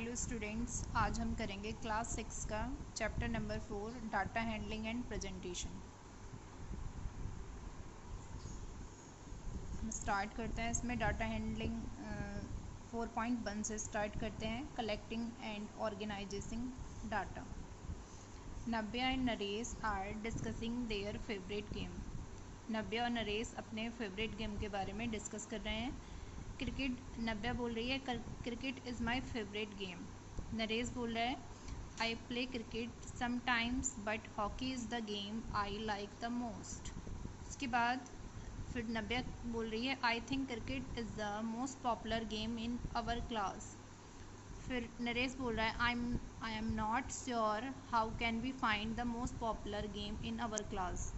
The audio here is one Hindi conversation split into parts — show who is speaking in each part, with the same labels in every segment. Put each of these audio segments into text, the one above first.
Speaker 1: हेलो स्टूडेंट्स, आज हम करेंगे क्लास 6 का chapter number 4 data handling and presentation. हम स्टार्ट करते हैं। इसमें डाटा हैंडलिंग 4.1 से स्टार्ट करते हैं। Collecting and organizing data. Navya and Naresh are discussing their favourite game. Navya और नरेश अपने फेवरेट गेम के बारे में डिस्कस कर रहे हैं। क्रिकेट, नव्या बोल रही है cricket is my favourite game. Naresh बोल रहा है I play cricket sometimes but hockey is the game I like the most. उसके बाद फिर नव्या बोल रही है I think cricket is the most popular game in our class. फिर नरेश बोल रहा है I am not sure how can we find the most popular game in our class,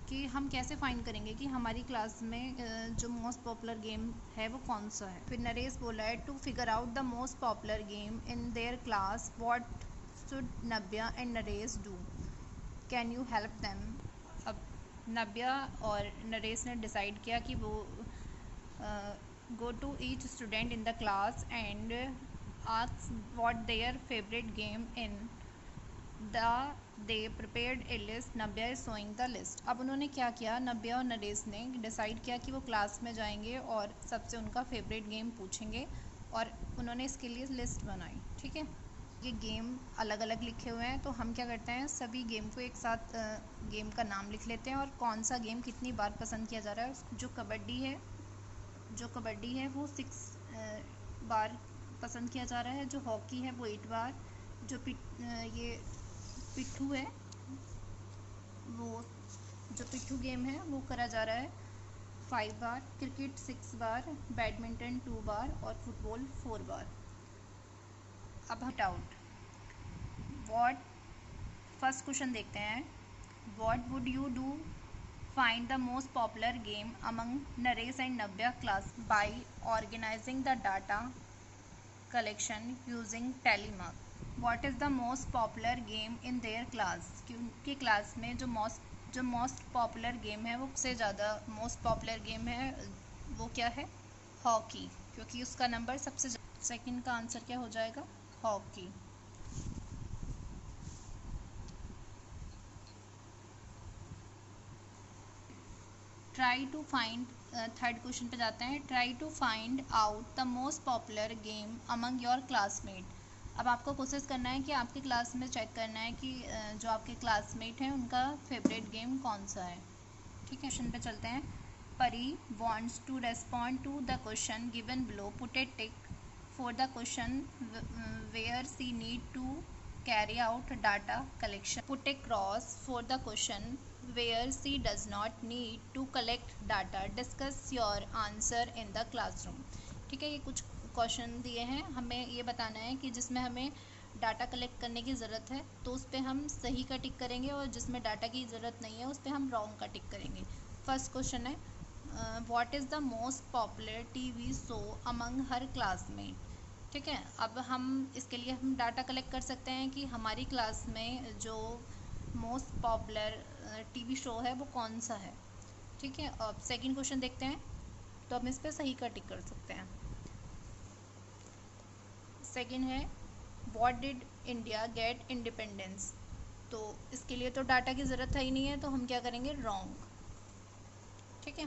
Speaker 1: कि हम कैसे फाइंड करेंगे कि हमारी क्लास में जो मोस्ट पॉपुलर गेम है वो कौन सा है। फिर नरेश बोला है to figure out the most popular game in their class what should Navya and Naresh do, can you help them. अब नव्या और नरेश ने डिसाइड किया कि वो go to each student in the class and ask what their favourite game in they prepared a list. Navya is showing the list. अब उन्होंने क्या किया, नव्या और नरेश ने डिसाइड किया कि वो क्लास में जाएंगे और सबसे उनका फेवरेट गेम पूछेंगे और उन्होंने इसके लिए लिस्ट बनाई। ठीक है, ये गेम अलग अलग लिखे हुए हैं, तो हम क्या करते हैं सभी गेम को एक साथ गेम का नाम लिख लेते हैं और कौन सा गेम कितनी बार पसंद किया जा रहा है। जो कबड्डी है वो 6 बार पसंद किया जा रहा है। जो हॉकी है वो 8 बार। जो ये पिट्ठू है, वो जो पिट्ठू गेम है वो करा जा रहा है 5 बार। क्रिकेट 6 बार, बैडमिंटन 2 बार और फुटबॉल 4 बार। अब हम आउट व्हाट फर्स्ट क्वेश्चन देखते हैं। What would you do find the most popular game among Naresh and Navya class by organizing the data collection using tally mark. What is the most popular game in their class, क्योंकि क्लास में जो मोस्ट पॉपुलर गेम है वो सबसे ज़्यादा मोस्ट पॉपुलर गेम है वो क्या है, हॉकी, क्योंकि उसका नंबर सबसे सेकंड का आंसर क्या हो जाएगा, hockey. Try to find, third question पे जाते हैं। Try to find out the most popular game among your classmate. अब आपको कोशिश करना है कि आपकी क्लास में चेक करना है कि जो आपके क्लासमेट हैं उनका फेवरेट गेम कौन सा है। ठीक है, क्वेश्चन पे चलते हैं। Pari wants to respond to the question given below, put a tick for the question where she need to carry out data collection. Put a cross for the question where she does not need to collect data. Discuss your answer in the classroom. ठीक है, ये कुछ क्वेश्चन दिए हैं, हमें ये बताना है कि जिसमें हमें डाटा कलेक्ट करने की ज़रूरत है तो उस पर हम सही का टिक करेंगे और जिसमें डाटा की ज़रूरत नहीं है उस पर हम रॉन्ग का टिक करेंगे। फर्स्ट क्वेश्चन है what is the most popular TV show among her classmate. ठीक है, अब हम इसके लिए हम डाटा कलेक्ट कर सकते हैं कि हमारी क्लास में जो मोस्ट पॉपुलर टीवी शो है वो कौन सा है। ठीक है, अब सेकंड क्वेश्चन देखते हैं, तो हम इस पर सही का टिक कर सकते हैं। सेकंड है what did India get independence, तो इसके लिए तो डाटा की ज़रूरत है ही नहीं है, तो हम क्या करेंगे, रॉन्ग। ठीक है,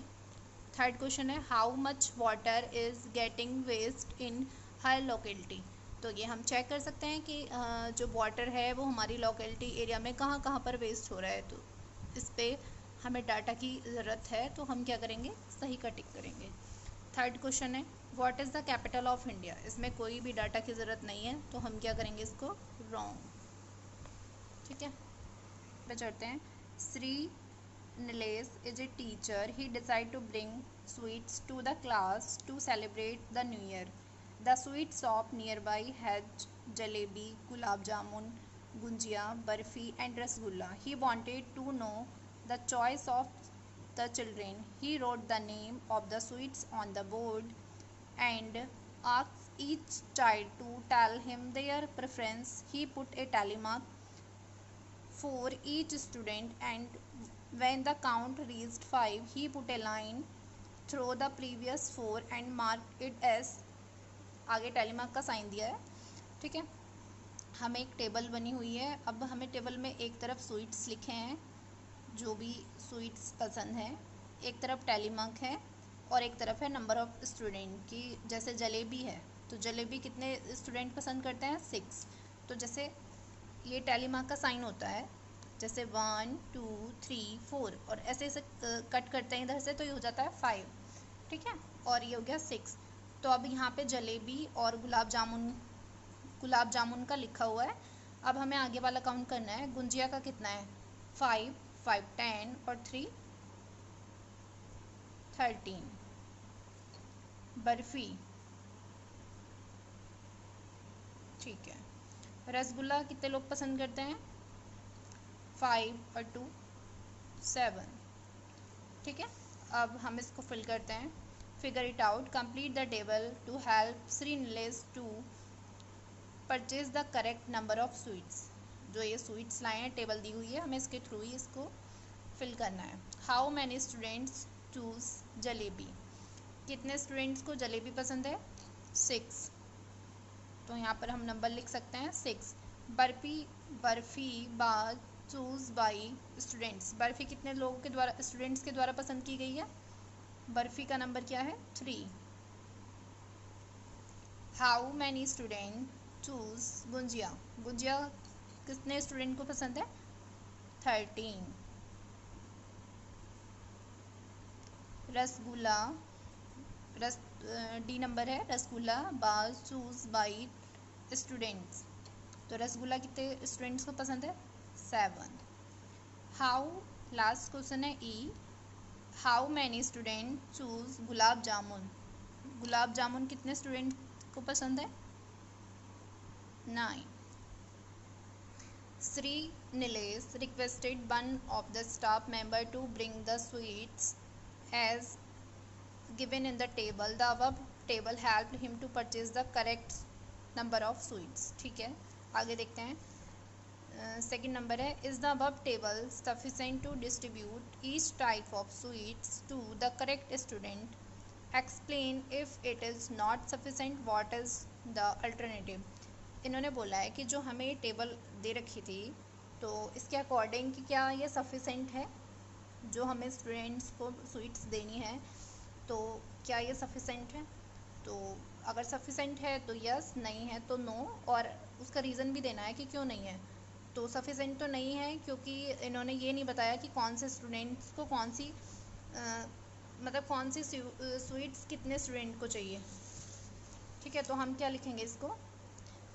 Speaker 1: थर्ड क्वेश्चन है how much water is getting waste in her locality, तो ये हम चेक कर सकते हैं कि जो वाटर है वो हमारी लोकेलिटी एरिया में कहाँ कहाँ पर वेस्ट हो रहा है, तो इस पर हमें डाटा की ज़रूरत है, तो हम क्या करेंगे, सही का टिक करेंगे। थर्ड क्वेश्चन है what is the capital of India, इसमें कोई भी डाटा की ज़रूरत नहीं है, तो हम क्या करेंगे, इसको रॉन्ग। ठीक है, पे चढ़ते हैं। Shri Nilesh is a teacher. He decided to bring sweets to the class to celebrate the new year. The sweet shop nearby had jalebi, gulab jamun, gunjia, barfi and rasgulla. He wanted to know the choice of the children. He wrote the name of the sweets on the board and asked each child to tell him their preference. He put a tally mark for each student and when the count reached 5 he put a line through the previous 4 and marked it as, आगे tally mark का साइन दिया है, ठीक है। हमें एक टेबल बनी हुई है। अब हमें टेबल में एक तरफ स्वीट्स लिखे हैं, जो भी स्वीट्स पसंद है, एक तरफ टैली मार्क है और एक तरफ है नंबर ऑफ़ स्टूडेंट की। जैसे जलेबी है तो जलेबी कितने स्टूडेंट पसंद करते हैं, 6। तो जैसे ये टैली मार्क का साइन होता है, जैसे 1 2 3 4 और ऐसे ऐसे कट करते हैं इधर से, तो ये हो जाता है 5। ठीक है, और ये हो गया 6। तो अब यहाँ पे जलेबी और गुलाब जामुन का लिखा हुआ है। अब हमें आगे वाला काउंट करना है। गुंजिया का कितना है, 5 5 10 और 3 13। बर्फ़ी, ठीक है। रसगुल्ला कितने लोग पसंद करते हैं, 5 और 2 7। ठीक है, अब हम इसको फिल करते हैं। Figure it out, complete the table to help Shri Nilesh to purchase the correct number of sweets. जो ये स्वीट्स लाए हैं, टेबल दी हुई है, हमें इसके थ्रू ही इसको फिल करना है। How many students choose jalebi, कितने स्टूडेंट्स को जलेबी पसंद है, 6। तो यहाँ पर हम नंबर लिख सकते हैं 6। बर्फ़ी बार चूज बाई स्टूडेंट्स, बर्फ़ी कितने लोगों के द्वारा, स्टूडेंट्स के द्वारा पसंद की गई है, बर्फ़ी का नंबर क्या है, 3। How many student choose gujiya, gujiya कितने स्टूडेंट को पसंद है, 13। रसगुल्ला, रस डी नंबर है, रसगुल्ला बार चूज बाई स्टूडेंट्स। तो रसगुल्ला कितने स्टूडेंट्स को पसंद है, 7। हाउ, लास्ट क्वेश्चन है ई, how many student choose gulab jamun, gulab jamun कितने स्टूडेंट को पसंद है, 9। Sri Nilesh requested one of the staff member to bring the sweets as given in the table. The above table helped him to purchase the correct number of sweets. ठीक है, आगे देखते हैं। सेकेंड नंबर है, is the above table sufficient to distribute each type of sweets to the correct student, explain if it is not sufficient, what is the alternative. इन्होंने बोला है कि जो हमें ये टेबल दे रखी थी, तो इसके अकॉर्डिंग कि क्या ये सफिशेंट है, जो हमें स्टूडेंट्स को स्वीट्स देनी है, तो क्या ये सफिशेंट है। तो अगर सफिशेंट है तो यस, नहीं है तो नो, और उसका रीज़न भी देना है कि क्यों नहीं है। तो सफिशेंट तो नहीं है क्योंकि इन्होंने ये नहीं बताया कि कौन से स्टूडेंट्स को कौन सी मतलब कौन सी स्वीट्स कितने स्टूडेंट को चाहिए। ठीक है, तो हम क्या लिखेंगे इसको,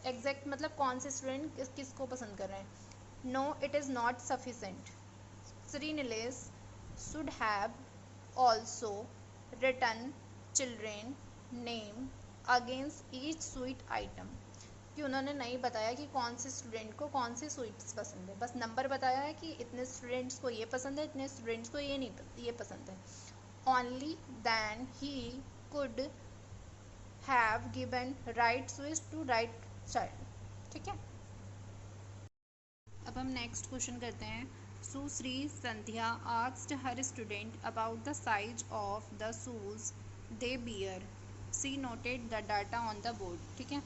Speaker 1: एग्जैक्ट मतलब कौन से स्टूडेंट किसको पसंद कर रहे हैं। No, it is not sufficient. Shri Nilesh should have also written children name against each sweet item, कि उन्होंने नहीं बताया कि कौन से स्टूडेंट को कौन सी स्वीट्स पसंद है, बस नंबर बताया है कि इतने स्टूडेंट्स को ये पसंद है, इतने स्टूडेंट्स को ये नहीं, ये पसंद है। ओनली देन ही could have given right switch to right child. ठीक है, अब हम नेक्स्ट क्वेश्चन करते हैं। Sushri Sandhya asked her student about the size of the shoes they bear, she noted the data on the board. ठीक है,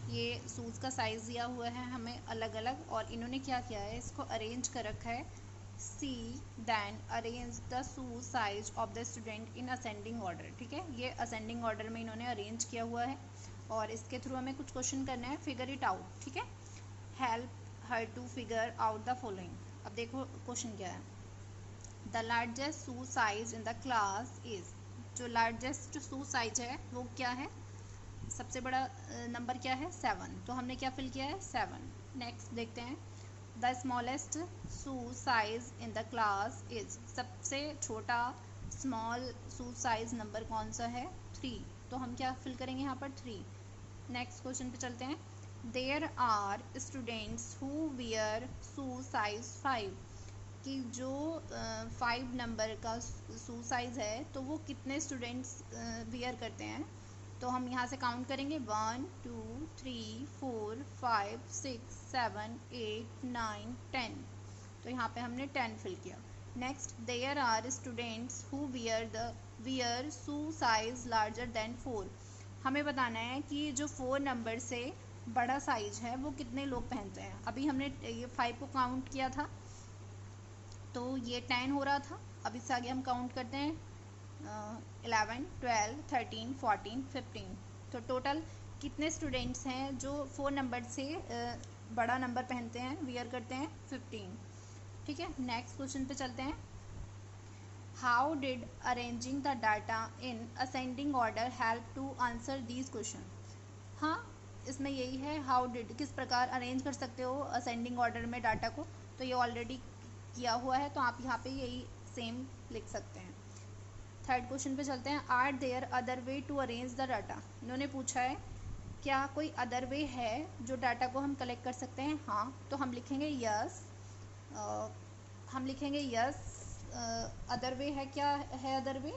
Speaker 1: ये शूज़ का साइज़ दिया हुआ है हमें अलग अलग, और इन्होंने क्या किया है, इसको अरेंज कर रखा है। See then arrange the shoes size of the student in ascending order. ठीक है, ये असेंडिंग ऑर्डर में इन्होंने अरेंज किया हुआ है, और इसके थ्रू हमें कुछ क्वेश्चन करना है। फिगर इट आउट, ठीक है, help her to figure out the following. अब देखो क्वेश्चन क्या है, the largest shoe size in the class is, जो लार्जेस्ट शू साइज है वो क्या है, सबसे बड़ा नंबर क्या है, 7। तो हमने क्या फिल किया है, 7। नेक्स्ट देखते हैं, the smallest shoe size in the class is, सबसे छोटा स्मॉल शू साइज नंबर कौन सा है, 3। तो हम क्या फिल करेंगे यहाँ पर, 3। नेक्स्ट क्वेश्चन पे चलते हैं, there are students who wear shoe size 5, कि जो 5 नंबर का शू साइज है तो वो कितने स्टूडेंट्स वियर करते हैं। तो हम यहाँ से काउंट करेंगे 1 2 3 4 5 6 7 8 9 10। तो यहाँ पे हमने 10 फिल किया। Next, there are students who wear shoe size larger than 4, हमें बताना है कि जो 4 नंबर से बड़ा साइज है वो कितने लोग पहनते हैं। अभी हमने ये 5 को काउंट किया था तो ये 10 हो रहा था। अब इससे आगे हम काउंट करते हैं 11, 12, 13, 14, 15। तो टोटल कितने स्टूडेंट्स हैं जो 4 नंबर से बड़ा नंबर पहनते हैं, वियर करते हैं? 15। ठीक है, नेक्स्ट क्वेश्चन पे चलते हैं। How did arranging the data in ascending order help to answer these question? हाँ, इसमें यही है, हाउ डिड किस प्रकार अरेंज कर सकते हो असेंडिंग ऑर्डर में डाटा को, तो ये ऑलरेडी किया हुआ है तो आप यहाँ पे यही सेम लिख सकते हैं। थर्ड क्वेश्चन पे चलते हैं। Are there other way to arrange the data? इन्होंने पूछा है क्या कोई अदर वे है जो डाटा को हम कलेक्ट कर सकते हैं? हाँ, तो हम लिखेंगे यस। हम लिखेंगे यस। अदर वे है, क्या है अदर वे?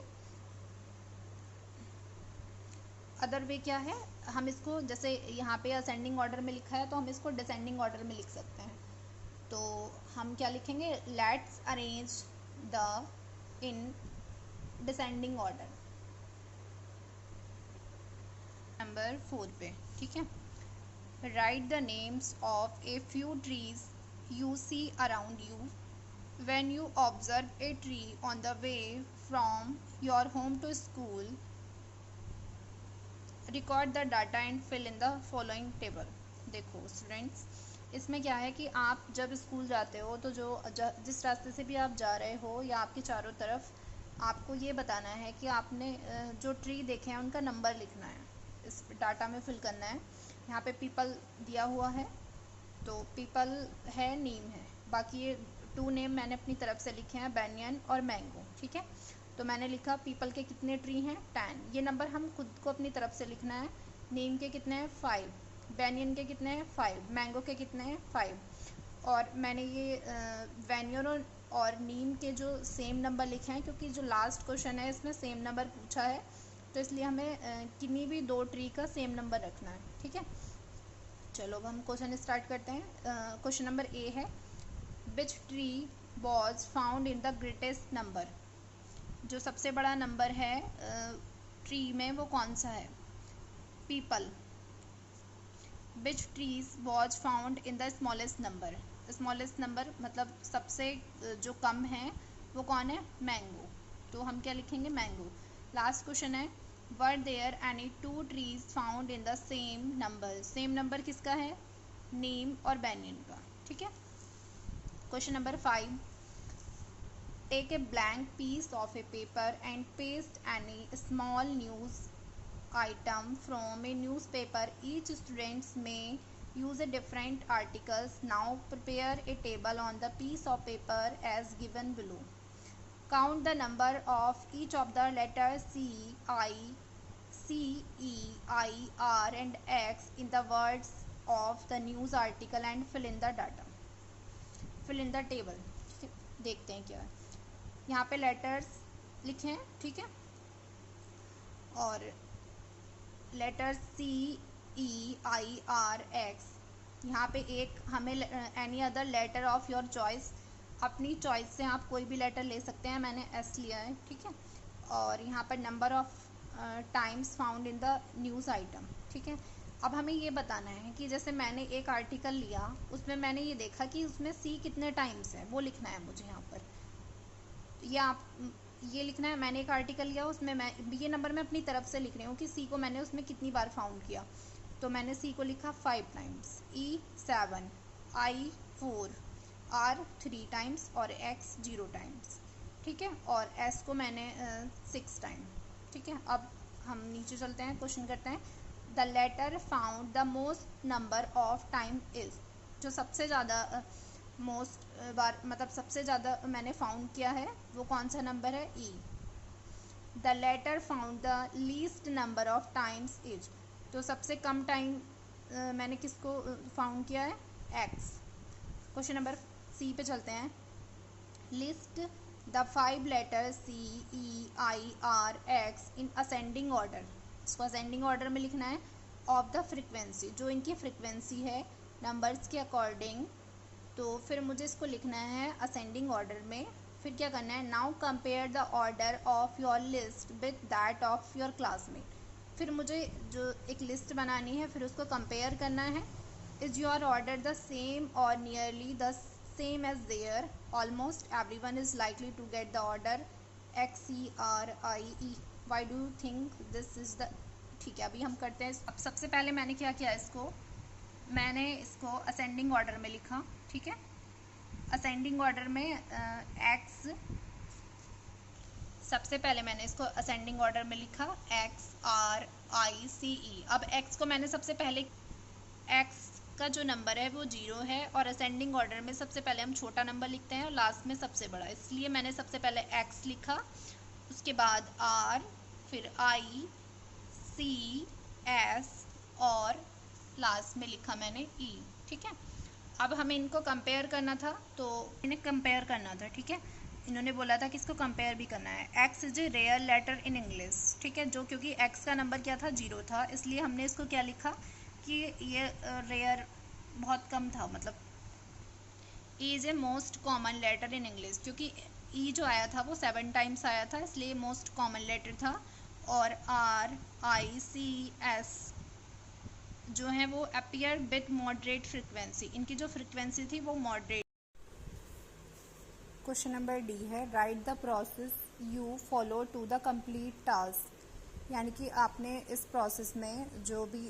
Speaker 1: अदर वे क्या है? हम इसको जैसे यहाँ पे असेंडिंग ऑर्डर में लिखा है तो हम इसको डिसेंडिंग ऑर्डर में लिख सकते हैं। तो हम क्या लिखेंगे? Let's arrange the in descending order. Number 4 पे, ठीक है। Write the names of a few trees you see around you when you observe a tree on the way from your home to school. Record the data and fill in the following table. देखो स्टूडेंट्स, इसमें क्या है कि आप जब स्कूल जाते हो तो जिस रास्ते से भी आप जा रहे हो या आपके चारों तरफ आपको ये बताना है कि आपने जो ट्री देखे हैं उनका नंबर लिखना है, इस डाटा में फिल करना है। यहाँ पे पीपल दिया हुआ है तो पीपल है, नीम है, बाकी ये 2 नेम मैंने अपनी तरफ से लिखे हैं, बैनियन और मैंगो। ठीक है, तो मैंने लिखा पीपल के कितने ट्री हैं? 10। ये नंबर हम खुद को अपनी तरफ से लिखना है। नीम के कितने हैं? 5। बैनियन के कितने हैं? 5। मैंगो के कितने हैं? 5। और मैंने ये बैनियन और नीम के जो सेम नंबर लिखे हैं क्योंकि जो लास्ट क्वेश्चन है इसमें सेम नंबर पूछा है तो इसलिए हमें किन्हीं भी 2 ट्री का सेम नंबर रखना है। ठीक है, चलो अब हम क्वेश्चन स्टार्ट करते हैं। क्वेश्चन नंबर ए है, which tree was found in the greatest number? जो सबसे बड़ा नंबर है ट्री में वो कौन सा है? People. Which trees was found in the smallest number? Smallest number मतलब सबसे जो कम है वो कौन है? मैंगो। तो हम क्या लिखेंगे? मैंगो। लास्ट क्वेश्चन है, were there any 2 trees found in the same number? Same number किसका है? नीम और बैनियन का। ठीक है, question number 5, take a blank piece of a paper and paste any small news item from a newspaper. Each student may use a different articles. Now prepare a table on the piece of paper as given below. Count the number of each of the letters C, I, C, E, I, R and X in the words of the news article and fill in the data. Fill in the table. देखते हैं क्या है। यहाँ पे लेटर्स लिखे हैं, ठीक है, और letters C, E, I, R, X। यहाँ पे एक हमें any other letter of your choice, अपनी चॉइस से आप कोई भी लेटर ले सकते हैं, मैंने S लिया है। ठीक है, और यहाँ पर number of times found in the news item. ठीक है, अब हमें ये बताना है कि जैसे मैंने एक आर्टिकल लिया उसमें मैंने ये देखा कि उसमें C कितने टाइम्स है, वो लिखना है मुझे यहाँ पर। या आप ये लिखना है, मैंने एक आर्टिकल लिया उसमें मैं ये नंबर मैं अपनी तरफ से लिख रही हूँ कि सी को मैंने उसमें कितनी बार फाउंड किया। तो मैंने सी को लिखा 5 times, E 7, I 4, R 3 times और X 0 टाइम्स। ठीक है, और S को मैंने 6 टाइम। ठीक है, अब हम नीचे चलते हैं, क्वेश्चन करते हैं। The letter found the most number of time is? जो सबसे ज़्यादा मोस्ट बार मतलब सबसे ज़्यादा मैंने फाउंड किया है वो कौन सा नंबर है? E। The letter found the least number of times is? तो सबसे कम टाइम मैंने किसको फाउंड किया है? X। क्वेश्चन नंबर C पे चलते हैं। List the 5 letter C, E, I, R, X in ascending order. इसको असेंडिंग ऑर्डर में लिखना है। ऑफ द फ्रिक्वेंसी, जो इनकी फ्रिक्वेंसी है नंबर्स के अकॉर्डिंग, तो फिर मुझे इसको लिखना है असेंडिंग ऑर्डर में। फिर क्या करना है? Now compare the order of your list with that of your classmate. फिर मुझे जो एक लिस्ट बनानी है, फिर उसको कंपेयर करना है। Is your order the same or nearly the same age there, almost everyone is likely to get the order XERIE, why do you think this is the. ठीक है, अभी हम करते हैं। अब सबसे पहले मैंने क्या किया, मैंने इसको असेंडिंग ऑर्डर में लिखा। ठीक है, असेंडिंग ऑर्डर में एक्स, सबसे पहले मैंने इसको असेंडिंग ऑर्डर में लिखा XRICE। अब एक्स को मैंने सबसे पहले, एक्स का जो नंबर है वो 0 है, और असेंडिंग ऑर्डर में सबसे पहले हम छोटा नंबर लिखते हैं और लास्ट में सबसे बड़ा, इसलिए मैंने सबसे पहले एक्स लिखा, उसके बाद R, फिर ICS और लास्ट में लिखा मैंने E। ठीक है, अब हमें इनको कंपेयर करना था, तो इन्हें कंपेयर करना था। ठीक है, इन्होंने बोला था कि इसको कंपेयर भी करना है। X is a rare letter in English. ठीक है, जो क्योंकि एक्स का नंबर क्या था, 0 था, इसलिए हमने इसको क्या लिखा कि ये रेयर बहुत कम था, मतलब E is a most common letter in English, क्योंकि ई जो आया था वो 7 टाइम्स आया था, इसलिए मोस्ट कॉमन लेटर था। और RICS जो है वो अपीयर विद मॉडरेट फ्रिक्वेंसी, इनकी जो फ्रिक्वेंसी थी वो मॉडरेट। क्वेश्चन नंबर डी है, write the process you follow to the complete task, यानी कि आपने इस प्रोसेस में जो भी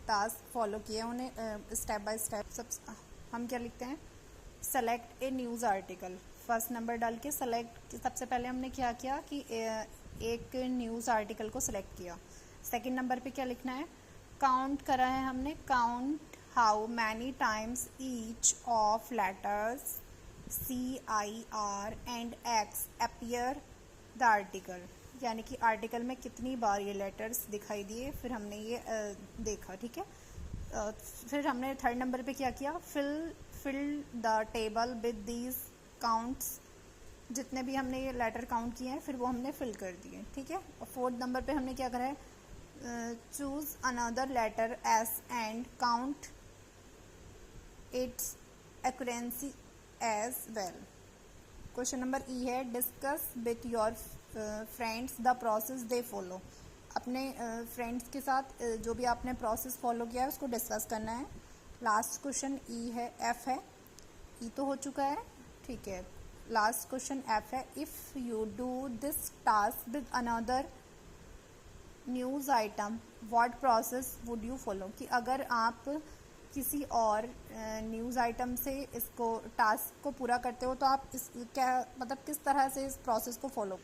Speaker 1: टास्क फॉलो किए उन्हें स्टेप बाय स्टेप सब हम क्या लिखते हैं, सेलेक्ट ए न्यूज़ आर्टिकल। फर्स्ट नंबर डाल के सेलेक्ट, सबसे पहले हमने क्या किया कि एक न्यूज़ आर्टिकल को सेलेक्ट किया। सेकंड नंबर पे क्या लिखना है, काउंट करा है हमने, count how many times each of letters CIR and X appear the article, यानी कि आर्टिकल में कितनी बार ये लेटर्स दिखाई दिए, फिर हमने ये देखा। ठीक है, फिर हमने थर्ड नंबर पे क्या किया, fill the table with these counts, जितने भी हमने ये लेटर काउंट किए हैं फिर वो हमने फिल कर दिए। ठीक है, और फोर्थ नंबर पे हमने क्या करा है, choose another letter S and count its accuracy as well. Question number E है, discuss with your friends the process they follow, अपने फ्रेंड्स के साथ जो भी आपने प्रोसेस फॉलो किया है उसको डिस्कस करना है। लास्ट क्वेश्चन ई है, एफ है, ई तो हो चुका है। ठीक है, लास्ट क्वेश्चन एफ है, if you do this task with another news item what process would you follow, कि अगर आप किसी और न्यूज़ आइटम से इसको टास्क को पूरा करते हो तो आप इस क्या मतलब किस तरह से इस प्रोसेस को follow.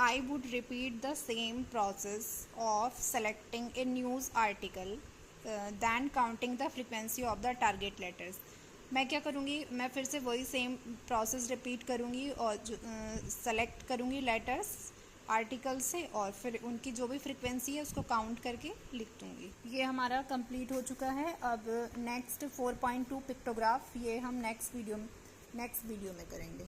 Speaker 1: I would repeat the same process of selecting a news article then counting the frequency of the target letters. मैं क्या करूँगी, मैं फिर से वही सेम प्रोसेस रिपीट करूँगी और सेलेक्ट करूँगी लेटर्स आर्टिकल से, और फिर उनकी जो भी फ्रिक्वेंसी है उसको काउंट करके लिख दूँगी। ये हमारा कंप्लीट हो चुका है। अब नेक्स्ट 4.2 पिक्टोग्राफ, ये हम नेक्स्ट वीडियो में करेंगे।